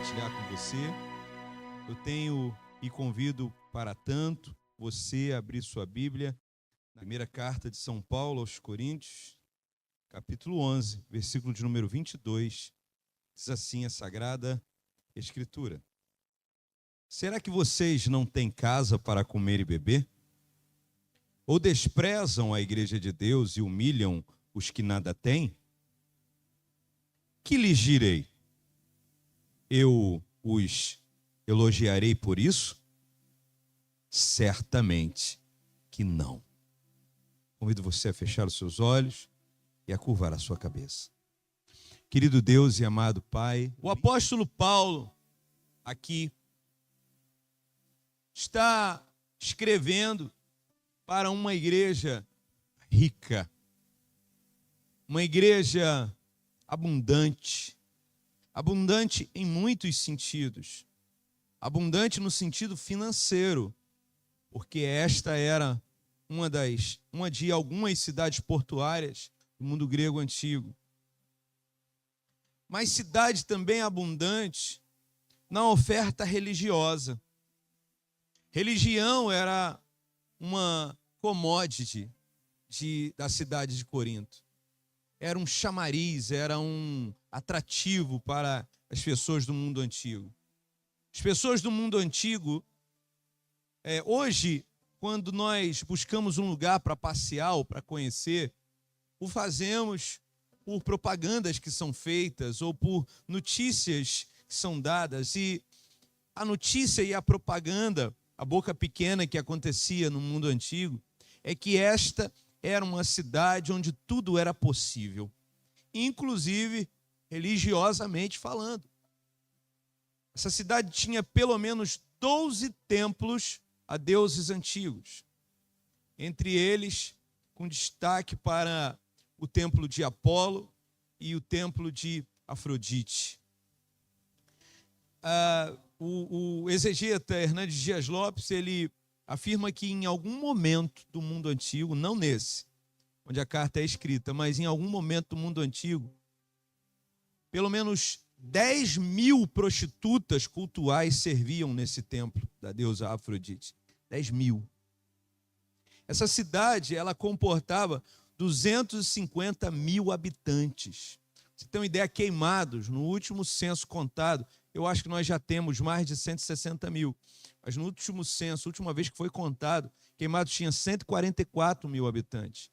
compartilhar com você. Eu tenho e convido para tanto você abrir sua Bíblia na primeira carta de São Paulo aos Coríntios, capítulo 11, versículo de número 22. Diz assim a Sagrada Escritura: será que vocês não têm casa para comer e beber? Ou desprezam a igreja de Deus e humilham os que nada têm? Que lhes direi? Eu os elogiarei por isso? Certamente que não. Convido você a fechar os seus olhos e a curvar a sua cabeça. Querido Deus e amado Pai, o apóstolo Paulo aqui está escrevendo para uma igreja rica, uma igreja abundante em muitos sentidos, abundante no sentido financeiro, porque esta era uma de algumas cidades portuárias do mundo grego antigo, mas cidade também abundante na oferta religiosa. Religião era uma commodity da cidade de Corinto. Era um chamariz, era um atrativo para as pessoas do mundo antigo. As pessoas do mundo antigo, hoje, quando nós buscamos um lugar para passear ou para conhecer, o fazemos por propagandas que são feitas ou por notícias que são dadas. E a notícia e a propaganda, a boca pequena que acontecia no mundo antigo, é que esta era uma cidade onde tudo era possível, inclusive religiosamente falando. Essa cidade tinha pelo menos 12 templos a deuses antigos, entre eles com destaque para o templo de Apolo e o templo de Afrodite. O exegeta Hernandes Dias Lopes, ele afirma que em algum momento do mundo antigo, não nesse, onde a carta é escrita, mas em algum momento do mundo antigo, pelo menos 10.000 prostitutas cultuais serviam nesse templo da deusa Afrodite. 10.000. Essa cidade, ela comportava 250.000 habitantes. Você tem uma ideia, Queimados, no último censo contado, eu acho que nós já temos mais de 160.000. Mas no último censo, a última vez que foi contado, Queimados tinha 144.000 habitantes.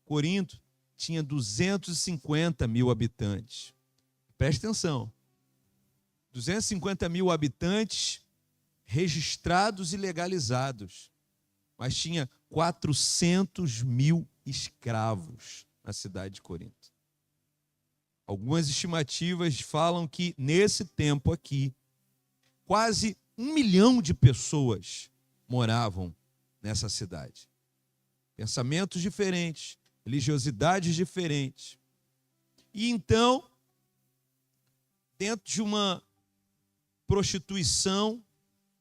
Corinto tinha 250.000 habitantes. Preste atenção. 250.000 habitantes registrados e legalizados. Mas tinha 400.000 escravos na cidade de Corinto. Algumas estimativas falam que, nesse tempo aqui, quase 1 milhão de pessoas moravam nessa cidade. Pensamentos diferentes, religiosidades diferentes. E então, dentro de uma prostituição,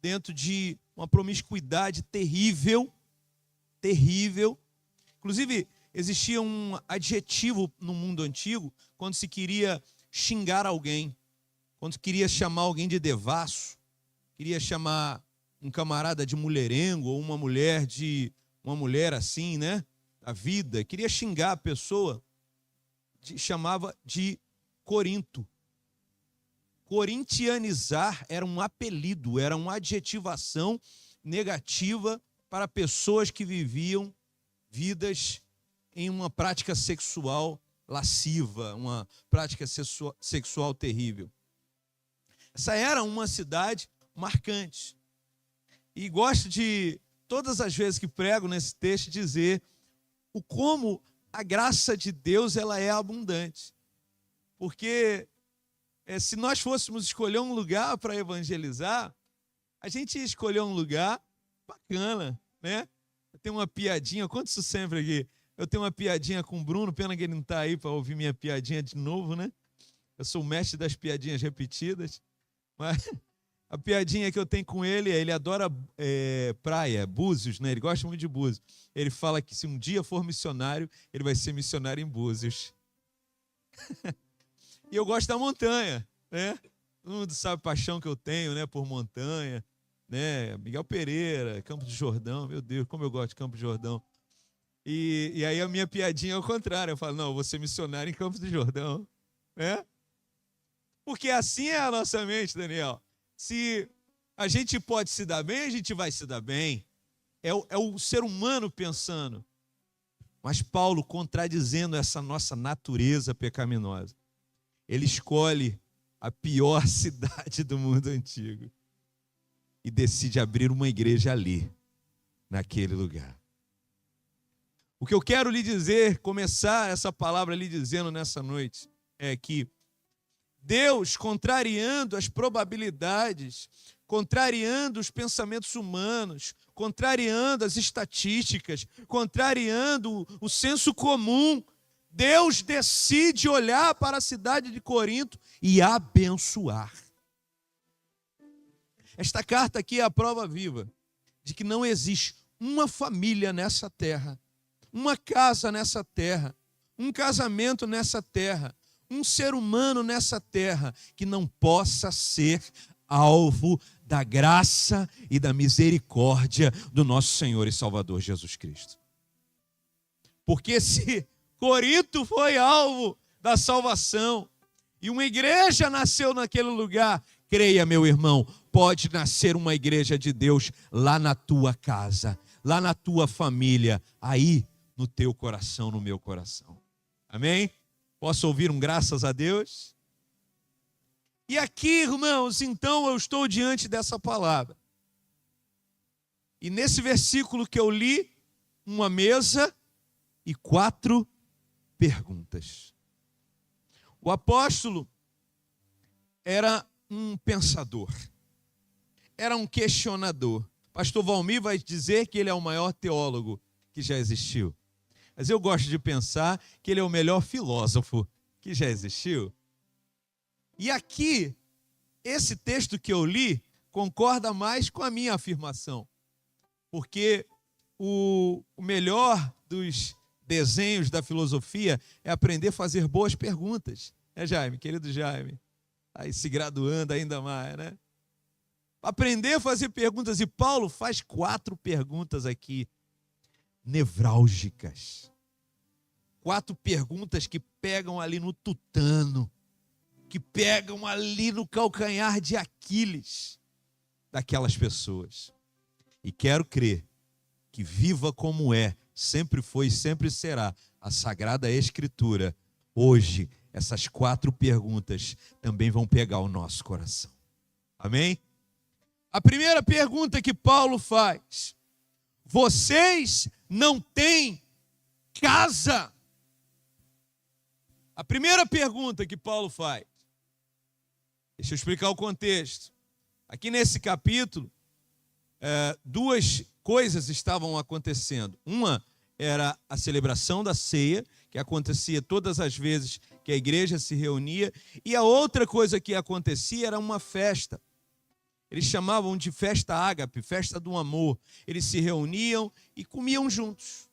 dentro de uma promiscuidade terrível, inclusive existia um adjetivo no mundo antigo quando se queria xingar alguém, quando se queria chamar alguém de devasso, queria chamar um camarada de mulherengo ou uma mulher assim, né, da vida, queria xingar a pessoa, chamava de Corinto. Corintianizar era um apelido, era uma adjetivação negativa para pessoas que viviam vidas em uma prática sexual lasciva, uma prática sexual terrível. Essa era uma cidade marcante. E gosto de, todas as vezes que prego nesse texto, dizer o como a graça de Deus ela é abundante. Porque se nós fôssemos escolher um lugar para evangelizar, a gente ia escolher um lugar bacana, né? Eu tenho uma piadinha, eu conto isso sempre aqui. Eu tenho uma piadinha com o Bruno, pena que ele não está aí para ouvir minha piadinha de novo, né? Eu sou o mestre das piadinhas repetidas. Mas a piadinha que eu tenho com ele é, ele adora praia, Búzios, né? Ele gosta muito de Búzios. Ele fala que se um dia for missionário, ele vai ser missionário em Búzios. E eu gosto da montanha, né? Todo mundo sabe a paixão que eu tenho, né, por montanha, né? Miguel Pereira, Campos do Jordão, meu Deus, como eu gosto de Campos do Jordão. E aí a minha piadinha é o contrário, eu falo, não, eu vou ser missionário em Campos do Jordão, né? Porque assim é a nossa mente, Daniel. Se a gente pode se dar bem, a gente vai se dar bem. É o ser humano pensando. Mas Paulo, contradizendo essa nossa natureza pecaminosa, ele escolhe a pior cidade do mundo antigo e decide abrir uma igreja ali, naquele lugar. O que eu quero lhe dizer, começar essa palavra lhe dizendo nessa noite, é que Deus, contrariando as probabilidades, contrariando os pensamentos humanos, contrariando as estatísticas, contrariando o senso comum, Deus decide olhar para a cidade de Corinto e abençoar. Esta carta aqui é a prova viva de que não existe uma família nessa terra, uma casa nessa terra, um casamento nessa terra, um ser humano nessa terra que não possa ser alvo da graça e da misericórdia do nosso Senhor e Salvador Jesus Cristo. Porque se Corinto foi alvo da salvação e uma igreja nasceu naquele lugar, creia, meu irmão, pode nascer uma igreja de Deus lá na tua casa, lá na tua família, aí no teu coração, no meu coração. Amém? Posso ouvir um graças a Deus? E aqui, irmãos, então eu estou diante dessa palavra. E nesse versículo que eu li, uma mesa e 4 perguntas. O apóstolo era um pensador, era um questionador. Pastor Valmir vai dizer que ele é o maior teólogo que já existiu. Mas eu gosto de pensar que ele é o melhor filósofo que já existiu. E aqui, esse texto que eu li concorda mais com a minha afirmação. Porque o melhor dos desenhos da filosofia é aprender a fazer boas perguntas. É, Jaime, querido Jaime? Aí se graduando ainda mais, né? Aprender a fazer perguntas. E Paulo faz 4 perguntas aqui, nevrálgicas. 4 perguntas que pegam ali no tutano, que pegam ali no calcanhar de Aquiles daquelas pessoas. E quero crer que viva como é, sempre foi e sempre será a Sagrada Escritura. Hoje, essas 4 perguntas também vão pegar o nosso coração. Amém? A primeira pergunta que Paulo faz: vocês não têm casa? A primeira pergunta que Paulo faz. Deixa eu explicar o contexto. Aqui nesse capítulo, 2 coisas estavam acontecendo. Uma era a celebração da ceia, que acontecia todas as vezes que a igreja se reunia, e a outra coisa que acontecia era uma festa. Eles chamavam de festa ágape, festa do amor. Eles se reuniam e comiam juntos.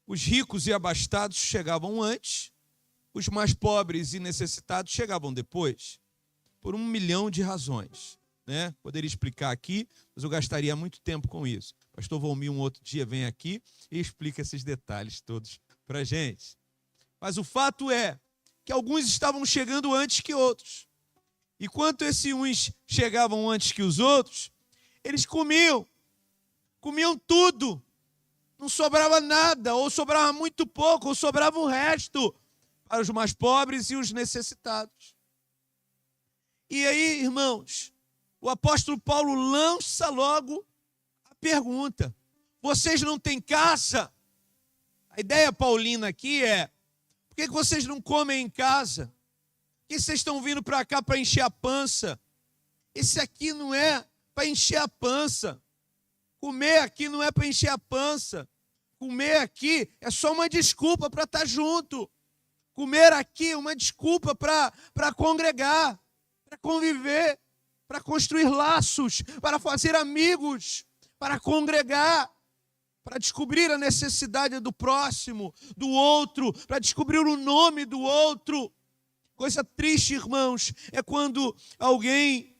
Os ricos e abastados chegavam antes, os mais pobres e necessitados chegavam depois, por 1 milhão de razões, né? Poderia explicar aqui, mas eu gastaria muito tempo com isso. Pastor Valmir, um outro dia, vem aqui e explica esses detalhes todos para a gente. Mas o fato é que alguns estavam chegando antes que outros. E quando esses uns chegavam antes que os outros, eles comiam tudo. Não sobrava nada, ou sobrava muito pouco, ou sobrava o resto para os mais pobres e os necessitados. E aí, irmãos, o apóstolo Paulo lança logo a pergunta: vocês não têm casa? A ideia paulina aqui é: por que vocês não comem em casa? Por que vocês estão vindo para cá para encher a pança? Esse aqui não é para encher a pança. Comer aqui não é para encher a pança. Comer aqui é só uma desculpa para estar junto. Comer aqui é uma desculpa para congregar, para conviver, para construir laços, para fazer amigos, para congregar, para descobrir a necessidade do próximo, do outro, para descobrir o nome do outro. Coisa triste, irmãos, é quando alguém,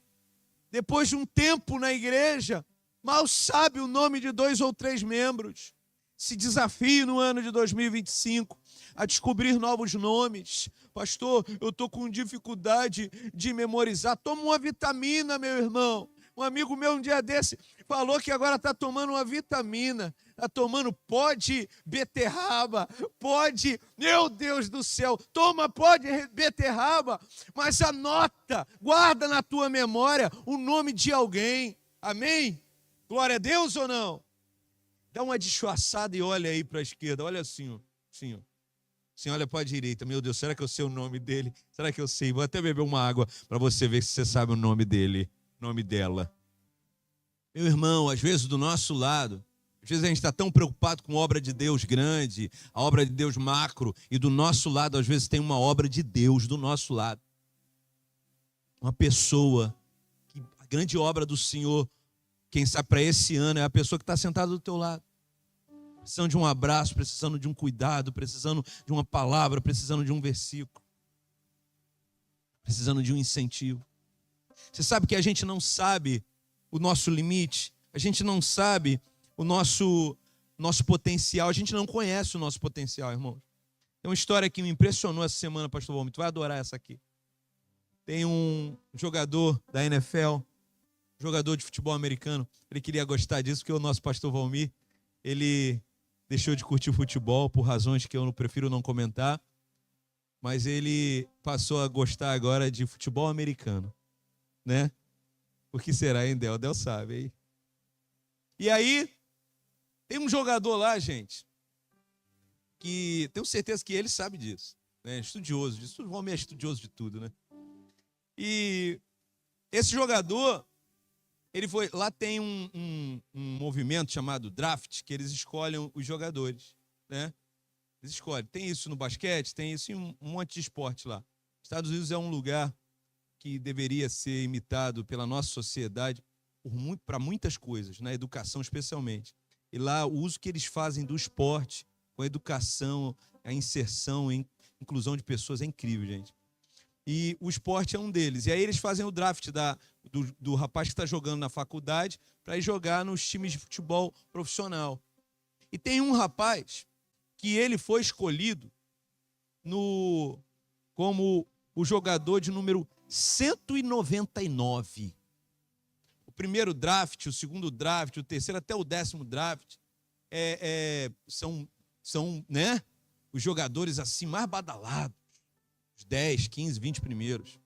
depois de um tempo na igreja, mal sabe o nome de 2 ou 3 membros. Se desafie no ano de 2025 a descobrir novos nomes. Pastor, eu estou com dificuldade de memorizar. Toma uma vitamina, meu irmão. Um amigo meu um dia desse falou que agora está tomando uma vitamina. Está tomando pó de beterraba, meu Deus do céu, toma pó de beterraba, mas anota, guarda na tua memória o nome de alguém. Amém? Glória a Deus ou não? Dá uma disfarçada e olha aí para a esquerda, olha assim, ó. Assim, ó. Assim, olha para a direita. Meu Deus, será que eu sei o nome dele? Será que eu sei? Vou até beber uma água para você ver se você sabe o nome dele, o nome dela. Meu irmão, às vezes do nosso lado, às vezes a gente está tão preocupado com a obra de Deus grande, a obra de Deus macro, e do nosso lado, às vezes, tem uma obra de Deus do nosso lado. Uma pessoa, que a grande obra do Senhor, quem sabe para esse ano, é a pessoa que está sentada do teu lado. Precisando de um abraço, precisando de um cuidado, precisando de uma palavra, precisando de um versículo, precisando de um incentivo. Você sabe que a gente não sabe o nosso limite, a gente não sabe o nosso potencial, a gente não conhece o nosso potencial, irmãos. Tem uma história que me impressionou essa semana, pastor Valmir, tu vai adorar essa aqui. Tem um jogador da NFL, jogador de futebol americano, ele queria gostar disso, porque o nosso pastor Valmir, ele deixou de curtir futebol por razões que eu prefiro não comentar, mas ele passou a gostar agora de futebol americano, né? O que será, hein, Del? Del sabe, hein? E aí, tem um jogador lá, gente, que tenho certeza que ele sabe disso, né? Estudioso disso, o homem é estudioso de tudo, né? E esse jogador, ele foi, lá tem um movimento chamado draft, que eles escolhem os jogadores, né? Eles escolhem, tem isso no basquete, tem isso em um monte de esporte lá. Estados Unidos é um lugar que deveria ser imitado pela nossa sociedade para muitas coisas, na educação especialmente. E lá o uso que eles fazem do esporte, com a educação, a inserção, a inclusão de pessoas é incrível, gente. E o esporte é um deles. E aí eles fazem o draft do rapaz que está jogando na faculdade para ir jogar nos times de futebol profissional. E tem um rapaz que ele foi escolhido como o jogador de número 199. O primeiro draft, o segundo draft, o terceiro, até o 10º draft, são né, os jogadores assim mais badalados. Os 10, 15, 20 primeiros.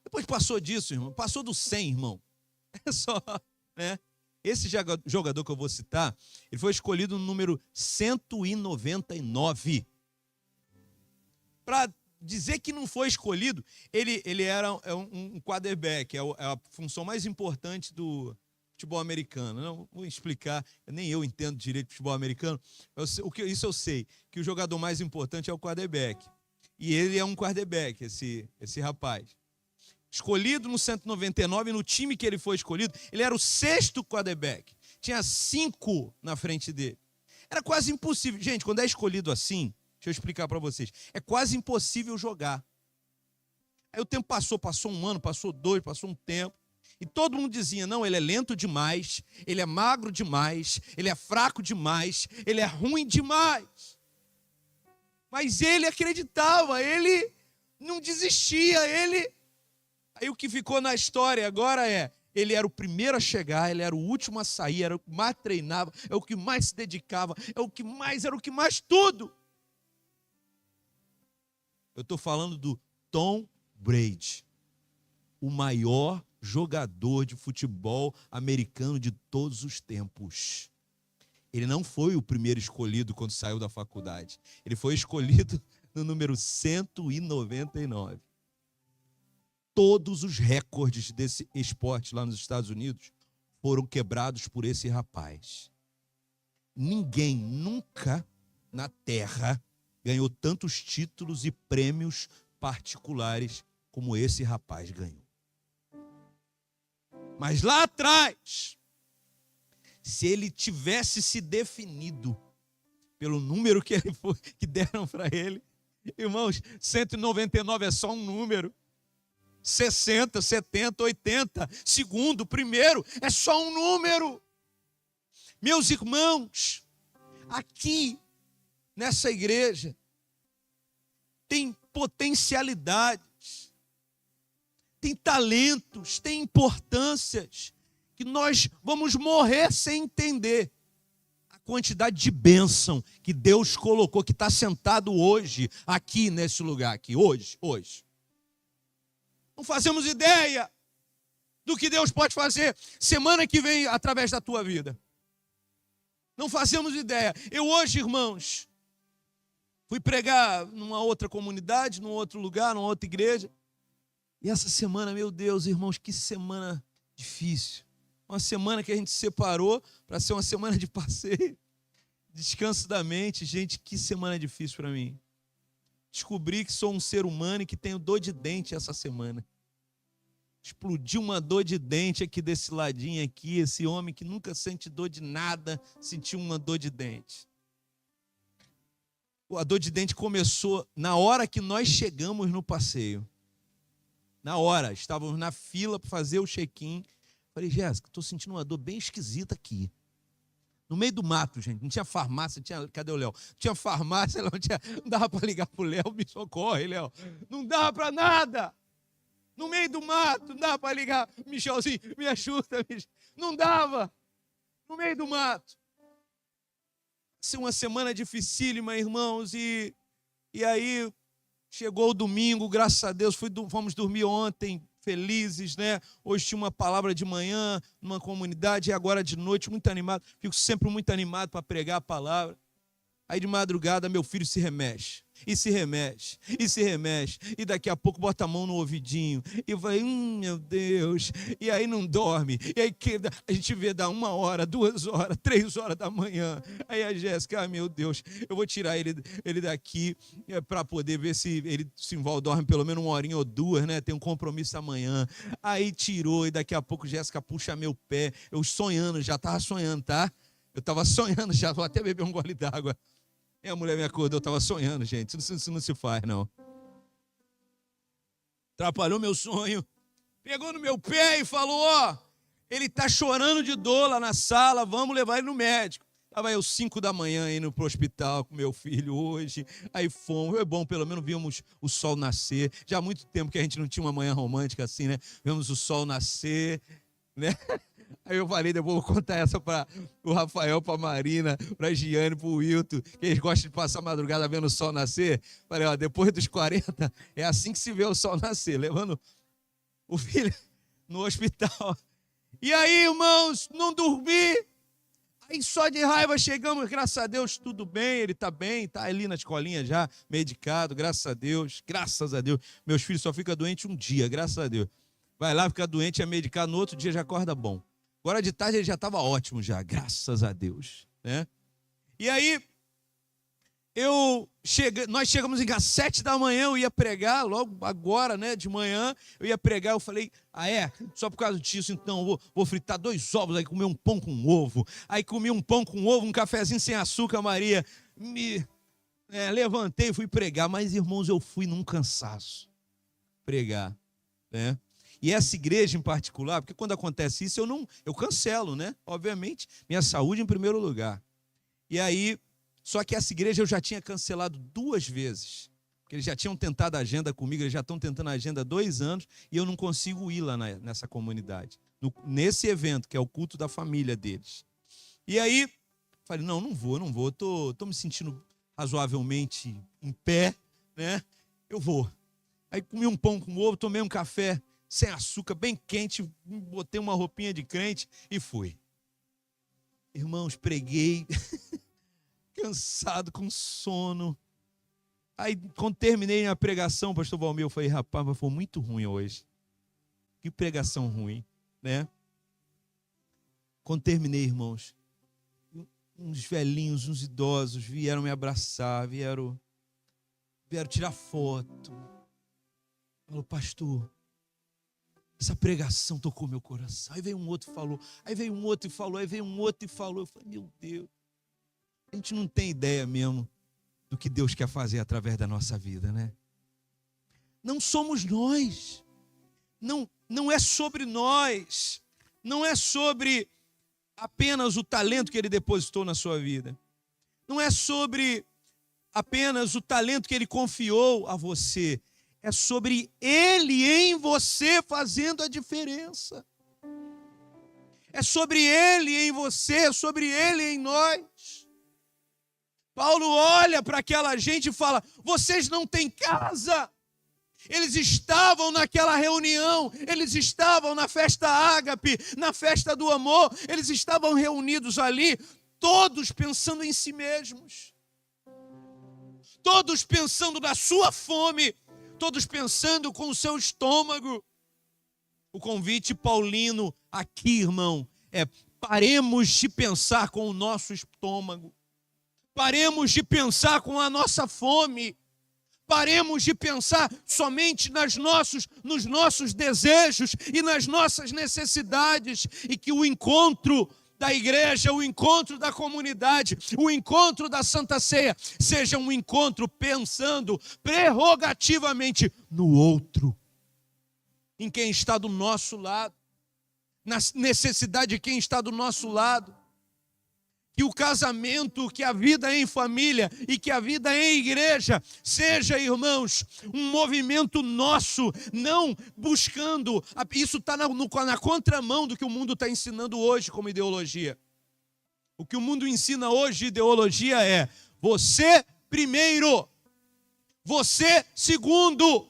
Depois passou disso, irmão. Passou do 100, irmão. É só, né? Esse jogador que eu vou citar, ele foi escolhido no número 199. Para dizer que não foi escolhido, ele era um quarterback, é a função mais importante do futebol americano. Não vou explicar, nem eu entendo direito de futebol americano. Isso eu sei, que o jogador mais importante é o quarterback. E ele é um quarterback, esse rapaz. Escolhido no 199, no time que ele foi escolhido, ele era o 6º quarterback. Tinha 5 na frente dele. Era quase impossível. Gente, quando é escolhido assim, deixa eu explicar para vocês, é quase impossível jogar. Aí o tempo passou um ano, passou 2, passou um tempo. E todo mundo dizia, não, ele é lento demais, ele é magro demais, ele é fraco demais, ele é ruim demais. Mas ele acreditava, ele não desistia, Aí o que ficou na história agora ele era o primeiro a chegar, ele era o último a sair, era o que mais treinava, é o que mais se dedicava, era o que mais tudo. Eu estou falando do Tom Brady, o maior jogador de futebol americano de todos os tempos. Ele não foi o primeiro escolhido quando saiu da faculdade. Ele foi escolhido no número 199. Todos os recordes desse esporte lá nos Estados Unidos foram quebrados por esse rapaz. Ninguém nunca na Terra ganhou tantos títulos e prêmios particulares como esse rapaz ganhou. Mas lá atrás, se ele tivesse se definido pelo número que deram para ele, Irmãos, 199 é só um número. 60, 70, 80, segundo, primeiro, é só um número. Meus irmãos, aqui, nessa igreja, tem potencialidades, tem talentos, tem importâncias, que nós vamos morrer sem entender a quantidade de bênção que Deus colocou, que está sentado hoje, aqui nesse lugar, aqui, hoje. Não fazemos ideia do que Deus pode fazer semana que vem através da tua vida. Não fazemos ideia. Eu hoje, irmãos, fui pregar numa outra comunidade, num outro lugar, numa outra igreja. E essa semana, meu Deus, irmãos, que semana difícil. Uma semana que a gente separou para ser uma semana de passeio. Descanso da mente. Gente, que semana difícil para mim. Descobri que sou um ser humano e que tenho dor de dente essa semana. Explodiu uma dor de dente aqui desse ladinho aqui. Esse homem que nunca sente dor de nada, sentiu uma dor de dente. A dor de dente começou na hora que nós chegamos no passeio. Na hora, estávamos na fila para fazer o check-in. Falei, Jéssica, estou sentindo uma dor bem esquisita aqui. No meio do mato, gente, não tinha farmácia, cadê o Léo? Não tinha farmácia, não dava para ligar para o Léo, me socorre, Léo. Não dava para nada. No meio do mato, não dava para ligar, Michelzinho, me ajuda, Michel. Não dava. No meio do mato. Foi uma semana dificílima, irmãos, e aí chegou o domingo, graças a Deus, fomos dormir ontem, felizes, né? Hoje tinha uma palavra de manhã numa comunidade e agora de noite, muito animado. Fico sempre muito animado para pregar a palavra. Aí de madrugada meu filho se remexe, e se remexe, e se remexe. E daqui a pouco bota a mão no ouvidinho e vai, meu Deus. E aí não dorme. E aí a gente vê dar 1 hora, 2 horas, 3 horas da manhã. Aí a Jéssica, meu Deus, eu vou tirar ele daqui para poder ver se ele se envolve, dorme pelo menos 1 horinha ou 2, né? Tem um compromisso amanhã. Aí tirou e daqui a pouco Jéssica puxa meu pé. Eu sonhando, já estava sonhando, tá? Eu estava sonhando já, vou até beber um gole d'água. E a mulher me acordou, eu estava sonhando, gente. Isso não se faz, não. Atrapalhou meu sonho. Pegou no meu pé e falou, ele está chorando de dor lá na sala, vamos levar ele no médico. Estava eu 5 da manhã indo para o hospital com meu filho hoje. Aí fomos, foi bom, pelo menos vimos o sol nascer. Já há muito tempo que a gente não tinha uma manhã romântica assim, né? Vimos o sol nascer, né? Aí eu falei, depois vou contar essa para o Rafael, para a Marina, para a Giane, para o Wilton, que eles gostam de passar a madrugada vendo o sol nascer. Falei, depois dos 40, é assim que se vê o sol nascer, levando o filho no hospital. E aí, irmãos, não dormi. Aí só de raiva chegamos, graças a Deus, tudo bem, ele está bem, está ali na escolinha já, medicado, graças a Deus. Meus filhos só ficam doentes um dia, graças a Deus. Vai lá, fica doente, é medicado, no outro dia já acorda bom. Agora de tarde ele já estava ótimo já, graças a Deus, né? E aí, nós chegamos às 7 da manhã, eu ia pregar, logo agora, né, de manhã, eu ia pregar, eu falei, só por causa disso, então, vou fritar 2 ovos, aí comer um pão com ovo, aí comi um pão com ovo, um cafezinho sem açúcar, Maria, levantei e fui pregar, mas, irmãos, eu fui num cansaço, pregar, né? E essa igreja em particular, porque quando acontece isso, eu cancelo, né? Obviamente, minha saúde em primeiro lugar. E aí, só que essa igreja eu já tinha cancelado 2 vezes. Porque eles já tinham tentado a agenda comigo, eles já estão tentando a agenda há 2 anos, e eu não consigo ir lá nessa comunidade. Nesse evento, que é o culto da família deles. E aí, falei, não vou, estou me sentindo razoavelmente em pé, né? Eu vou. Aí comi um pão com ovo, tomei um café sem açúcar, bem quente, botei uma roupinha de crente e fui. Irmãos, preguei, cansado, com sono. Aí, quando terminei a pregação, o pastor Valmir, eu falei, rapaz, mas foi muito ruim hoje. Que pregação ruim, né? Quando terminei, irmãos, uns velhinhos, uns idosos vieram me abraçar, vieram tirar foto. Falou, pastor, essa pregação tocou meu coração. Aí veio um outro e falou, aí veio um outro e falou, aí veio um outro e falou. Eu falei, meu Deus, a gente não tem ideia mesmo do que Deus quer fazer através da nossa vida, né? Não somos nós. Não é sobre nós. Não é sobre apenas o talento que Ele depositou na sua vida. Não é sobre apenas o talento que Ele confiou a você. É sobre Ele em você fazendo a diferença. É sobre Ele em você, é sobre Ele em nós. Paulo olha para aquela gente e fala: vocês não têm casa. Eles estavam naquela reunião, eles estavam na festa ágape, na festa do amor, eles estavam reunidos ali, todos pensando em si mesmos, todos pensando na sua fome, todos pensando com o seu estômago. O convite paulino aqui, irmão, é: paremos de pensar com o nosso estômago, paremos de pensar com a nossa fome, paremos de pensar somente nos nossos desejos e nas nossas necessidades, e que o encontro da igreja, o encontro da comunidade, o encontro da Santa Ceia seja um encontro pensando prerrogativamente no outro, em quem está do nosso lado, na necessidade de quem está do nosso lado. Que o casamento, que a vida em família e que a vida em igreja seja, irmãos, um movimento nosso, não buscando. Isso está na contramão do que o mundo está ensinando hoje como ideologia. O que o mundo ensina hoje de ideologia é: você primeiro, você segundo,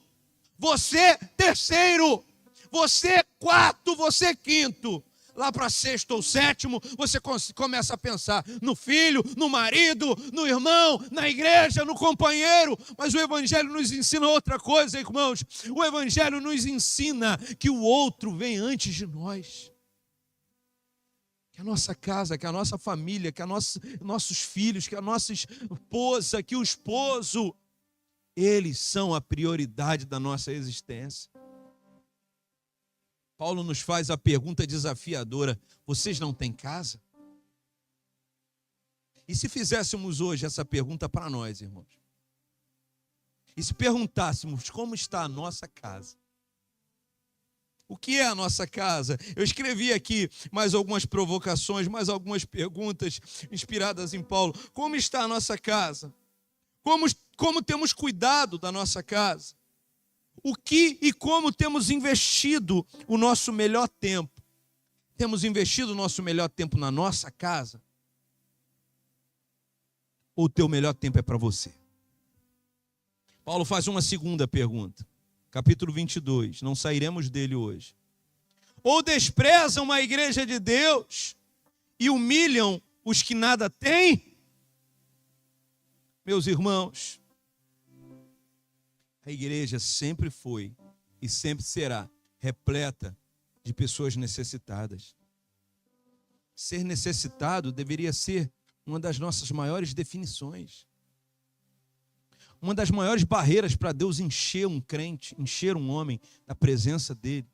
você terceiro, você quarto, você quinto. Lá para sexto ou sétimo, você começa a pensar no filho, no marido, no irmão, na igreja, no companheiro. Mas o Evangelho nos ensina outra coisa, irmãos. O Evangelho nos ensina que o outro vem antes de nós. Que a nossa casa, que a nossa família, que nossos filhos, que a nossa esposa, que o esposo, eles são a prioridade da nossa existência. Paulo nos faz a pergunta desafiadora: vocês não têm casa? E se fizéssemos hoje essa pergunta para nós, irmãos? E se perguntássemos como está a nossa casa? O que é a nossa casa? Eu escrevi aqui mais algumas provocações, mais algumas perguntas inspiradas em Paulo. Como está a nossa casa? Como temos cuidado da nossa casa? O que e como temos investido o nosso melhor tempo? Temos investido o nosso melhor tempo na nossa casa? Ou o teu melhor tempo é para você? Paulo faz uma segunda pergunta. Capítulo 22, não sairemos dele hoje. Ou desprezam a igreja de Deus e humilham os que nada têm? Meus irmãos, a igreja sempre foi e sempre será repleta de pessoas necessitadas. Ser necessitado deveria ser uma das nossas maiores definições. Uma das maiores barreiras para Deus encher um crente, encher um homem da presença dele.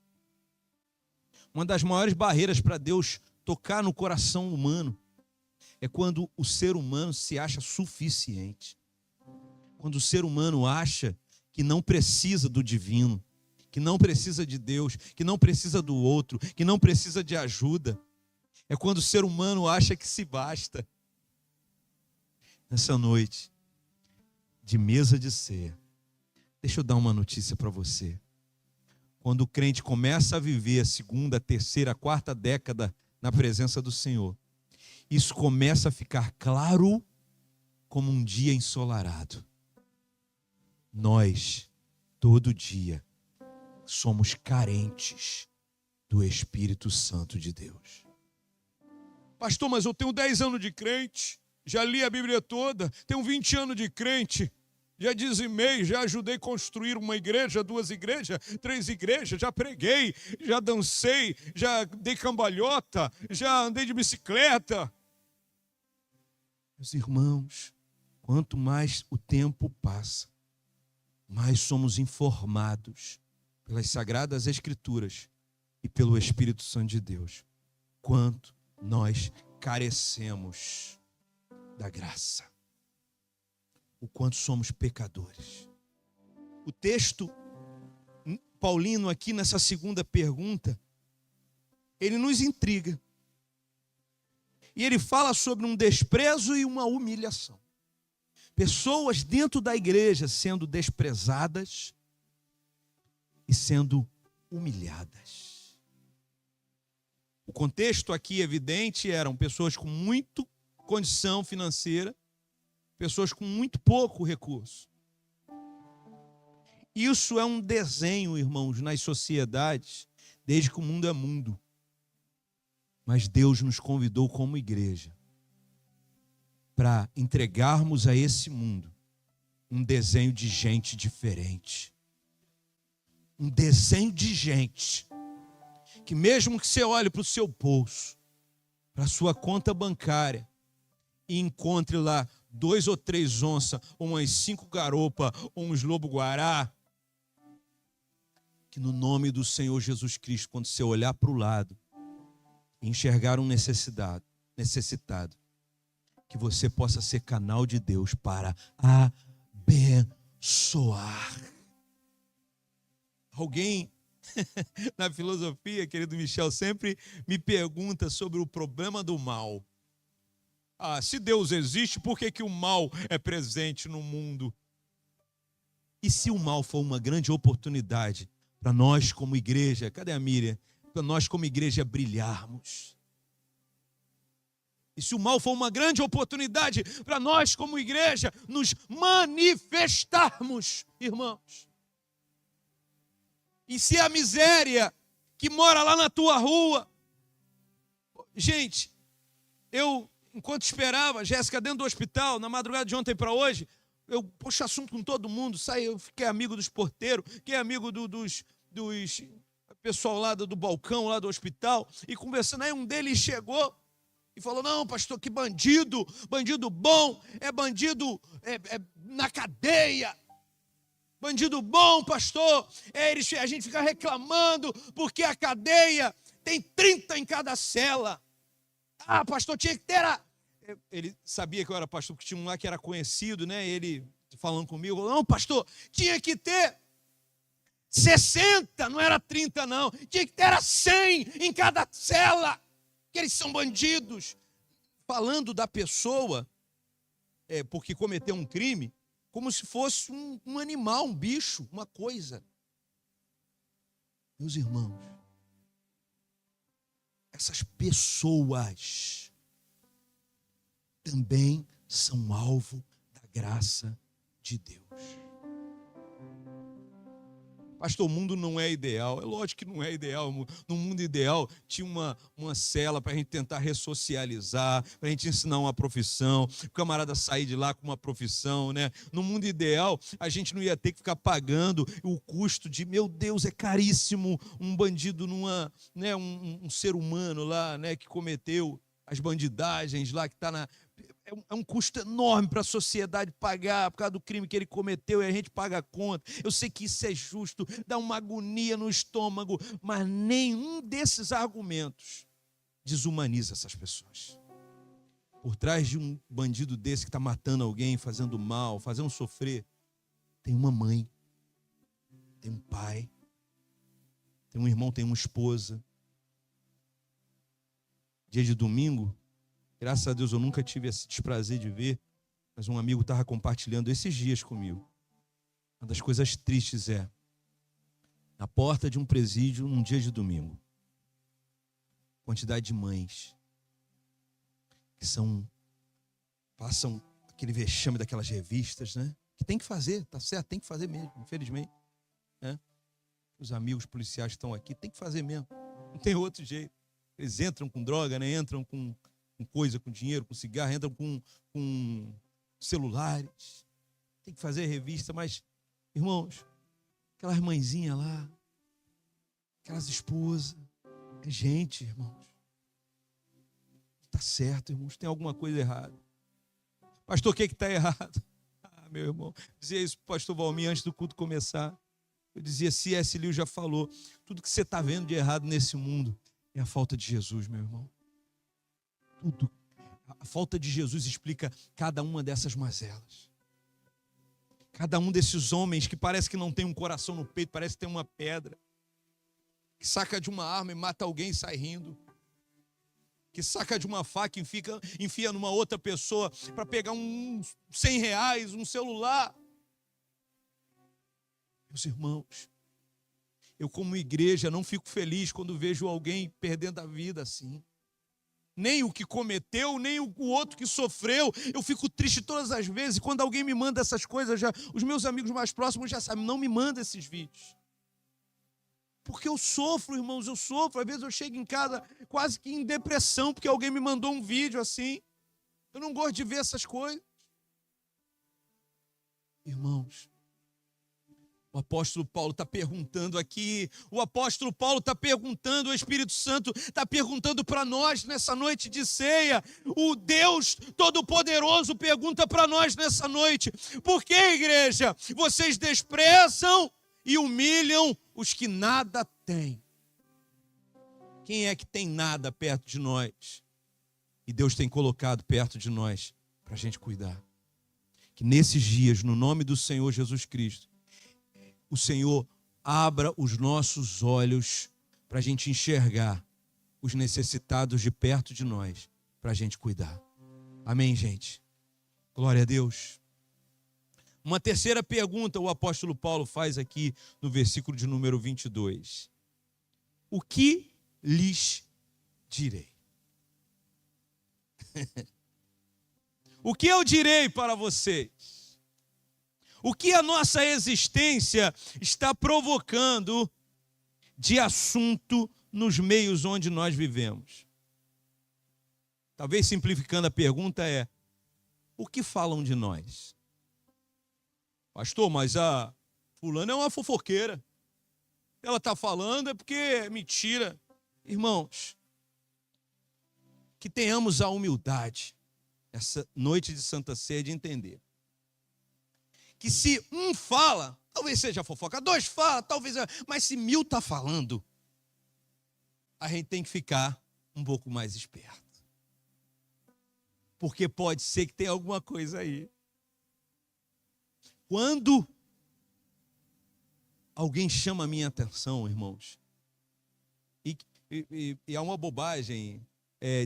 Uma das maiores barreiras para Deus tocar no coração humano é quando o ser humano se acha suficiente. Quando o ser humano acha que não precisa do divino, que não precisa de Deus, que não precisa do outro, que não precisa de ajuda. É quando o ser humano acha que se basta. Nessa noite de mesa de ceia, deixa eu dar uma notícia para você. Quando o crente começa a viver a segunda, a terceira, a quarta década na presença do Senhor, isso começa a ficar claro como um dia ensolarado. Nós, todo dia, somos carentes do Espírito Santo de Deus. Pastor, mas eu tenho 10 anos de crente, já li a Bíblia toda, tenho 20 anos de crente, já dizimei, já ajudei a construir uma igreja, 2 igrejas, 3 igrejas, já preguei, já dancei, já dei cambalhota, já andei de bicicleta. Meus irmãos, quanto mais o tempo passa, mais somos informados pelas Sagradas Escrituras e pelo Espírito Santo de Deus, quanto nós carecemos da graça. o quanto somos pecadores. O texto paulino aqui nessa segunda pergunta, ele nos intriga. E ele fala sobre um desprezo e uma humilhação. Pessoas dentro da igreja sendo desprezadas e sendo humilhadas. O contexto aqui evidente eram pessoas com muita condição financeira, pessoas com muito pouco recurso. Isso é um desenho, irmãos, nas sociedades, desde que o mundo é mundo. Mas Deus nos convidou como igreja para entregarmos a esse mundo um desenho de gente diferente. Um desenho de gente que mesmo que você olhe para o seu bolso, para a sua conta bancária e encontre lá 2 ou 3 onças, ou umas 5 garopas, ou uns lobo-guará, que no nome do Senhor Jesus Cristo, quando você olhar para o lado e enxergar um necessitado, que você possa ser canal de Deus para abençoar. Alguém na filosofia, querido Michel, sempre me pergunta sobre o problema do mal. Se Deus existe, por que o mal é presente no mundo? E se o mal for uma grande oportunidade para nós como igreja, cadê a Miriam? Para nós como igreja brilharmos. E se o mal for uma grande oportunidade para nós como igreja nos manifestarmos, irmãos. E se a miséria que mora lá na tua rua... Gente, enquanto esperava, Jéssica dentro do hospital, na madrugada de ontem para hoje, eu puxo assunto com todo mundo, eu fiquei amigo dos porteiros, fiquei amigo dos pessoal lá do balcão, lá do hospital, e conversando, aí um deles chegou e falou, não, pastor, que bandido bom, é bandido na cadeia. Bandido bom, pastor, a gente fica reclamando porque a cadeia tem 30 em cada cela. Pastor, tinha que ter Ele sabia que eu era pastor, porque tinha um lá que era conhecido, né? Ele falando comigo, não, pastor, tinha que ter 60, não era 30 não, tinha que ter 100 em cada cela, que eles são bandidos. Falando da pessoa, porque cometeu um crime, como se fosse um animal, um bicho, uma coisa. Meus irmãos, essas pessoas também são alvo da graça de Deus. Pastor, o mundo não é ideal. É lógico que não é ideal. No mundo ideal, tinha uma cela para a gente tentar ressocializar, para a gente ensinar uma profissão, o camarada sair de lá com uma profissão, né? No mundo ideal, a gente não ia ter que ficar pagando o custo de, meu Deus, é caríssimo um bandido um ser humano lá, né, que cometeu as bandidagens lá, que está na... É um custo enorme para a sociedade pagar por causa do crime que ele cometeu e a gente paga a conta. Eu sei que isso é justo, dá uma agonia no estômago, mas nenhum desses argumentos desumaniza essas pessoas. Por trás de um bandido desse que está matando alguém, fazendo mal, fazendo sofrer, tem uma mãe, tem um pai, tem um irmão, tem uma esposa. Dia de domingo, graças a Deus eu nunca tive esse desprazer de ver, mas um amigo estava compartilhando esses dias comigo. Uma das coisas tristes na porta de um presídio, num dia de domingo, quantidade de mães que passam aquele vexame daquelas revistas, né? Que tem que fazer, tá certo, tem que fazer mesmo, infelizmente. Né? Os amigos policiais estão aqui, tem que fazer mesmo, não tem outro jeito. Eles entram com droga, né? Entram com coisa, com dinheiro, com cigarro, entram com celulares. Tem que fazer revista, mas, irmãos, aquelas mãezinhas lá, aquelas esposas, é gente, irmãos. Está certo, irmãos, tem alguma coisa errada. Pastor, o que está errado? Meu irmão, dizia isso para o pastor Valmir antes do culto começar. Eu dizia, C.S. Lewis já falou, tudo que você está vendo de errado nesse mundo é a falta de Jesus, meu irmão. Tudo. A falta de Jesus explica cada uma dessas mazelas. Cada um desses homens que parece que não tem um coração no peito, parece que tem uma pedra, que saca de uma arma e mata alguém e sai rindo, que saca de uma faca e enfia numa outra pessoa para pegar uns R$100, um celular. Meus irmãos, eu como igreja não fico feliz quando vejo alguém perdendo a vida assim. Nem o que cometeu, nem o outro que sofreu. Eu fico triste todas as vezes. Quando alguém me manda essas coisas, os meus amigos mais próximos já sabem, não me manda esses vídeos. Porque eu sofro, irmãos, eu sofro. Às vezes eu chego em casa quase que em depressão, porque alguém me mandou um vídeo assim. Eu não gosto de ver essas coisas. Irmãos, o apóstolo Paulo está perguntando aqui, o apóstolo Paulo está perguntando, o Espírito Santo está perguntando para nós nessa noite de ceia. O Deus Todo-Poderoso pergunta para nós nessa noite: por que, igreja, vocês desprezam e humilham os que nada têm? Quem é que tem nada perto de nós? E Deus tem colocado perto de nós para a gente cuidar. Que nesses dias, no nome do Senhor Jesus Cristo, o Senhor abra os nossos olhos para a gente enxergar os necessitados de perto de nós, para a gente cuidar. Amém, gente? Glória a Deus. Uma terceira pergunta o apóstolo Paulo faz aqui no versículo de número 22. O que lhes direi? O que eu direi para vocês? O que a nossa existência está provocando de assunto nos meios onde nós vivemos? Talvez simplificando a pergunta o que falam de nós? Pastor, mas a fulana é uma fofoqueira. Ela está falando é porque é mentira. Irmãos, que tenhamos a humildade, essa noite de Santa Ceia, de entender que se um fala, talvez seja fofoca, dois fala, talvez, mas se 1000 está falando, a gente tem que ficar um pouco mais esperto. Porque pode ser que tenha alguma coisa aí. Quando alguém chama a minha atenção, irmãos, e é uma bobagem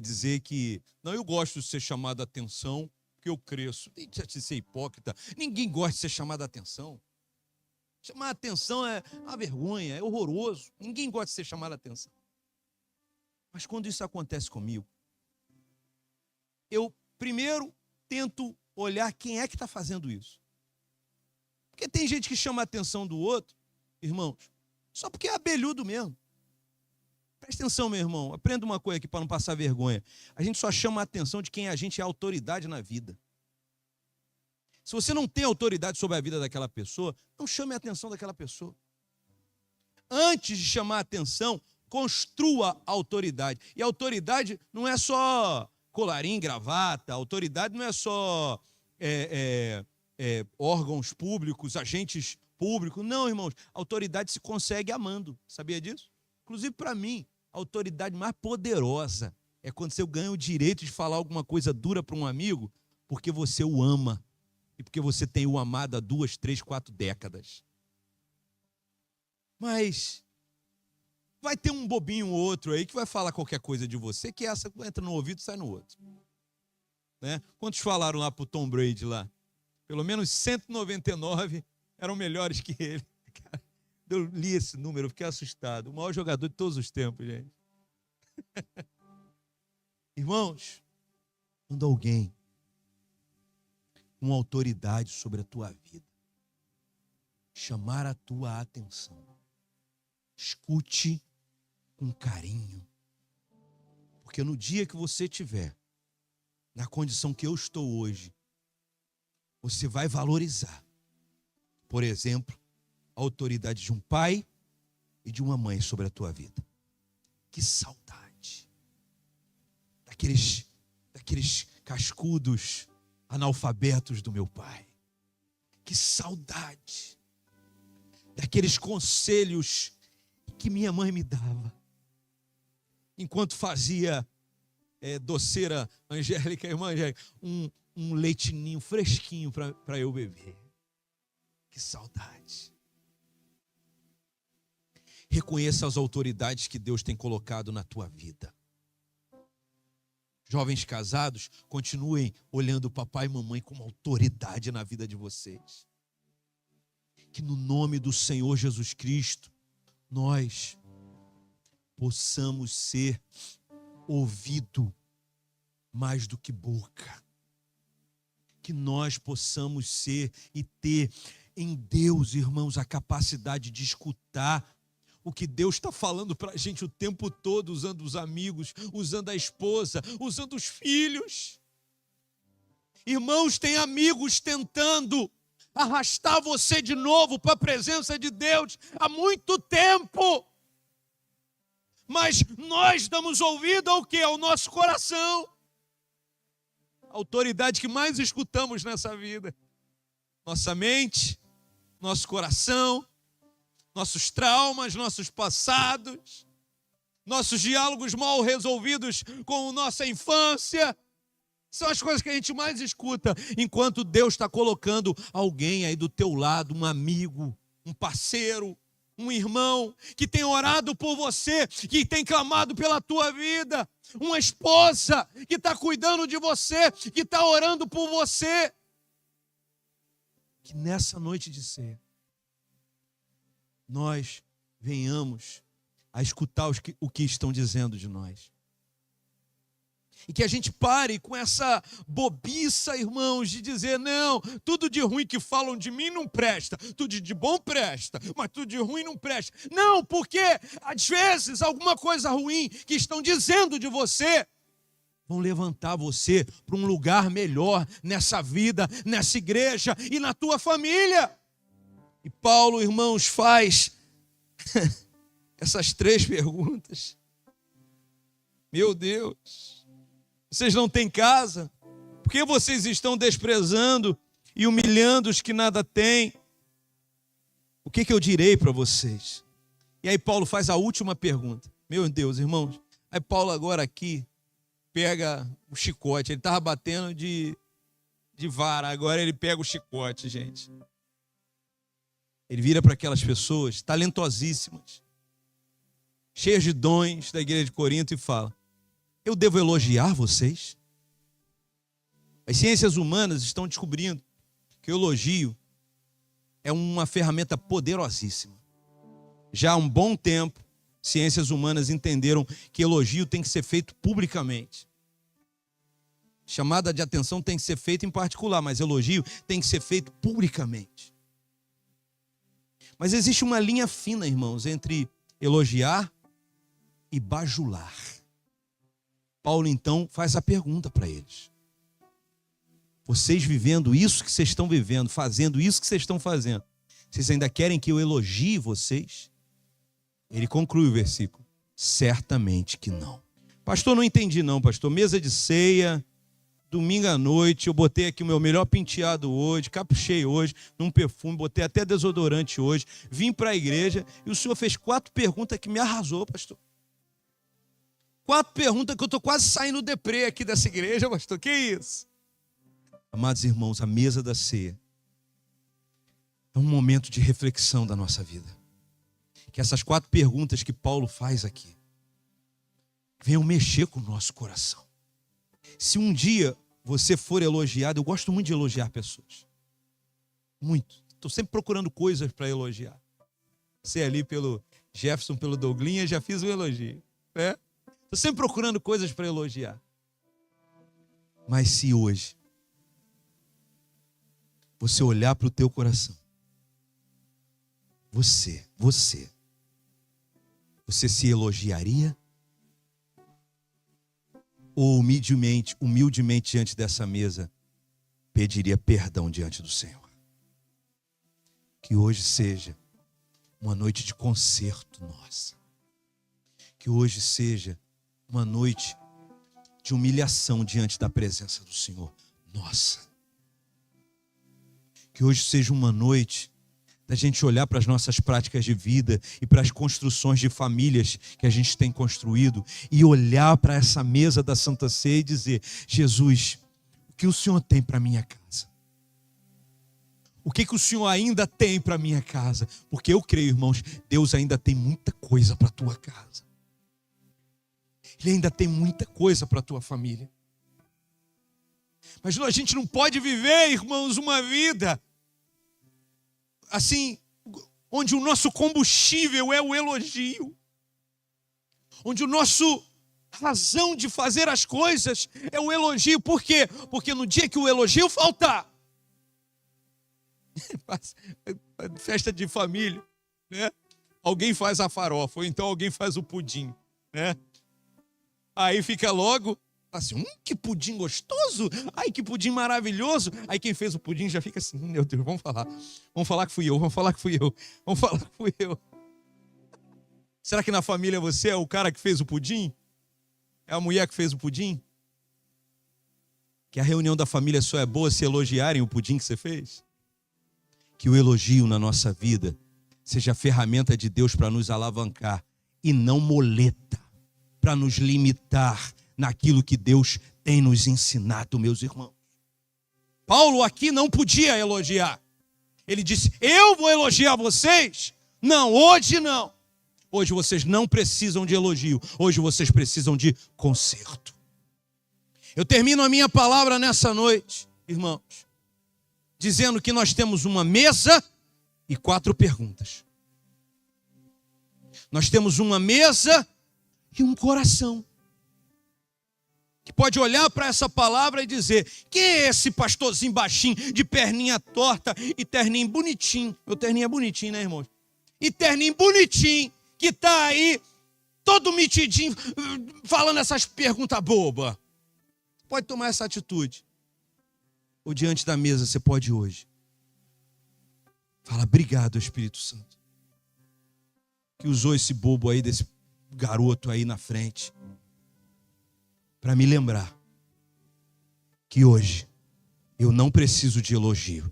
dizer que, não, eu gosto de ser chamado a atenção, porque eu cresço. Deixa de ser hipócrita. Ninguém gosta de ser chamado a atenção. Chamar a atenção é uma vergonha, é horroroso. Ninguém gosta de ser chamado a atenção. Mas quando isso acontece comigo, eu primeiro tento olhar quem é que está fazendo isso. Porque tem gente que chama a atenção do outro, irmãos, só porque é abelhudo mesmo. Presta atenção, meu irmão, aprenda uma coisa aqui para não passar vergonha. A gente só chama a atenção de quem a gente é autoridade na vida. Se você não tem autoridade sobre a vida daquela pessoa, não chame a atenção daquela pessoa. Antes de chamar a atenção, construa a autoridade. E a autoridade não é só colarinho, gravata, a autoridade não é só órgãos públicos, agentes públicos. Não, irmãos, a autoridade se consegue amando. Sabia disso? Inclusive, para mim, a autoridade mais poderosa é quando você ganha o direito de falar alguma coisa dura para um amigo, porque você o ama e porque você tem o amado há 2, 3, 4 décadas. Mas vai ter um bobinho ou outro aí que vai falar qualquer coisa de você, que essa entra no ouvido e sai no outro. Né? Quantos falaram lá para o Tom Brady lá? Pelo menos 199 eram melhores que ele. Eu li esse número, fiquei assustado. O maior jogador de todos os tempos, gente. Irmãos, quando alguém com autoridade sobre a tua vida chamar a tua atenção, escute com carinho. Porque no dia que você tiver na condição que eu estou hoje, você vai valorizar, por exemplo, a autoridade de um pai e de uma mãe sobre a tua vida. Que saudade daqueles cascudos analfabetos do meu pai. Que saudade daqueles conselhos que minha mãe me dava enquanto fazia doceira Angélica, irmã Angélica, um leitinho fresquinho para eu beber. Que saudade. Reconheça as autoridades que Deus tem colocado na tua vida. Jovens casados, continuem olhando papai e mamãe como autoridade na vida de vocês. Que no nome do Senhor Jesus Cristo, nós possamos ser ouvido mais do que boca. Que nós possamos ser e ter em Deus, irmãos, a capacidade de escutar o que Deus está falando para a gente o tempo todo, usando os amigos, usando a esposa, usando os filhos. Irmãos, tem amigos tentando arrastar você de novo para a presença de Deus há muito tempo. Mas nós damos ouvido ao quê? Ao nosso coração. A autoridade que mais escutamos nessa vida. Nossa mente, nosso coração, nossos traumas, nossos passados, nossos diálogos mal resolvidos com nossa infância. São as coisas que a gente mais escuta, enquanto Deus está colocando alguém aí do teu lado, um amigo, um parceiro, um irmão, que tem orado por você, que tem clamado pela tua vida, uma esposa que está cuidando de você, que está orando por você. Que nessa noite de ceia, nós venhamos a escutar o que estão dizendo de nós. E que a gente pare com essa bobiça, irmãos, de dizer, não, tudo de ruim que falam de mim não presta, tudo de bom presta, mas tudo de ruim não presta. Não, porque às vezes alguma coisa ruim que estão dizendo de você vão levantar você para um lugar melhor nessa vida, nessa igreja e na tua família. E Paulo, irmãos, faz essas 3 perguntas. Meu Deus, vocês não têm casa? Por que vocês estão desprezando e humilhando os que nada têm? O que eu direi para vocês? E aí Paulo faz a última pergunta. Meu Deus, irmãos. Aí Paulo agora aqui pega o chicote. Ele estava batendo de vara, agora ele pega o chicote, gente. Ele vira para aquelas pessoas talentosíssimas, cheias de dons da igreja de Corinto e fala: eu devo elogiar vocês? As ciências humanas estão descobrindo que o elogio é uma ferramenta poderosíssima. Já há um bom tempo, ciências humanas entenderam que elogio tem que ser feito publicamente. Chamada de atenção tem que ser feita em particular, mas elogio tem que ser feito publicamente. Mas existe uma linha fina, irmãos, entre elogiar e bajular. Paulo, então, faz a pergunta para eles. Vocês vivendo isso que vocês estão vivendo, fazendo isso que vocês estão fazendo, vocês ainda querem que eu elogie vocês? Ele conclui o versículo: certamente que não. Pastor, não entendi não, pastor. Mesa de ceia, domingo à noite, eu botei aqui o meu melhor penteado hoje, caprichei hoje, num perfume, botei até desodorante hoje, vim para a igreja e o senhor fez 4 perguntas que me arrasou, pastor. 4 perguntas que eu estou quase saindo deprê aqui dessa igreja, pastor. Que isso? Amados irmãos, a mesa da ceia é um momento de reflexão da nossa vida. Que essas 4 perguntas que Paulo faz aqui venham mexer com o nosso coração. Se um dia você for elogiado, eu gosto muito de elogiar pessoas. Muito. Estou sempre procurando coisas para elogiar. Você ali pelo Jefferson, pelo Douglinha, já fiz um elogio. Né? Estou sempre procurando coisas para elogiar. Mas se hoje você olhar para o teu coração, você se elogiaria? Ou humildemente diante dessa mesa, pediria perdão diante do Senhor? Que hoje seja uma noite de conserto nossa. Que hoje seja uma noite de humilhação diante da presença do Senhor nossa. Que hoje seja uma noite da gente olhar para as nossas práticas de vida e para as construções de famílias que a gente tem construído e olhar para essa mesa da Santa Ceia e dizer: Jesus, o que o Senhor tem para a minha casa? O que o Senhor ainda tem para minha casa? Porque eu creio, irmãos, Deus ainda tem muita coisa para a tua casa. Ele ainda tem muita coisa para a tua família. Mas a gente não pode viver, irmãos, uma vida assim, onde o nosso combustível é o elogio. Onde o nosso razão de fazer as coisas é o elogio. Por quê? Porque no dia que o elogio faltar, festa de família, né? Alguém faz a farofa, ou então alguém faz o pudim, né? Aí fica logo assim, que pudim gostoso, ai, que pudim maravilhoso. Aí quem fez o pudim já fica assim, meu Deus, vamos falar que fui eu, vamos falar que fui eu. Será que na família você é o cara que fez o pudim? É a mulher que fez o pudim? Que a reunião da família só é boa se elogiarem o pudim que você fez? Que o elogio na nossa vida seja ferramenta de Deus para nos alavancar e não moleta para nos limitar naquilo que Deus tem nos ensinado, meus irmãos. Paulo aqui não podia elogiar. Ele disse, eu vou elogiar vocês? Não, hoje não. Hoje vocês não precisam de elogio. Hoje vocês precisam de conserto. Eu termino a minha palavra nessa noite, irmãos, dizendo que nós temos uma mesa e 4 perguntas. Nós temos uma mesa e um coração que pode olhar para essa palavra e dizer, quem é esse pastorzinho baixinho, de perninha torta e terninho bonitinho? Meu terninho é bonitinho, né, irmãos? E terninho bonitinho, que está aí, todo metidinho, falando essas perguntas bobas. Pode tomar essa atitude. Ou diante da mesa você pode hoje. Fala, obrigado, Espírito Santo, que usou esse bobo aí, desse garoto aí na frente, para me lembrar que hoje eu não preciso de elogio.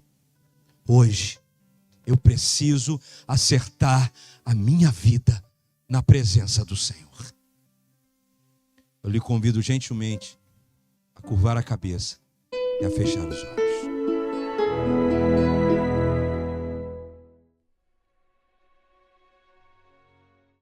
Hoje eu preciso acertar a minha vida na presença do Senhor. Eu lhe convido gentilmente a curvar a cabeça e a fechar os olhos.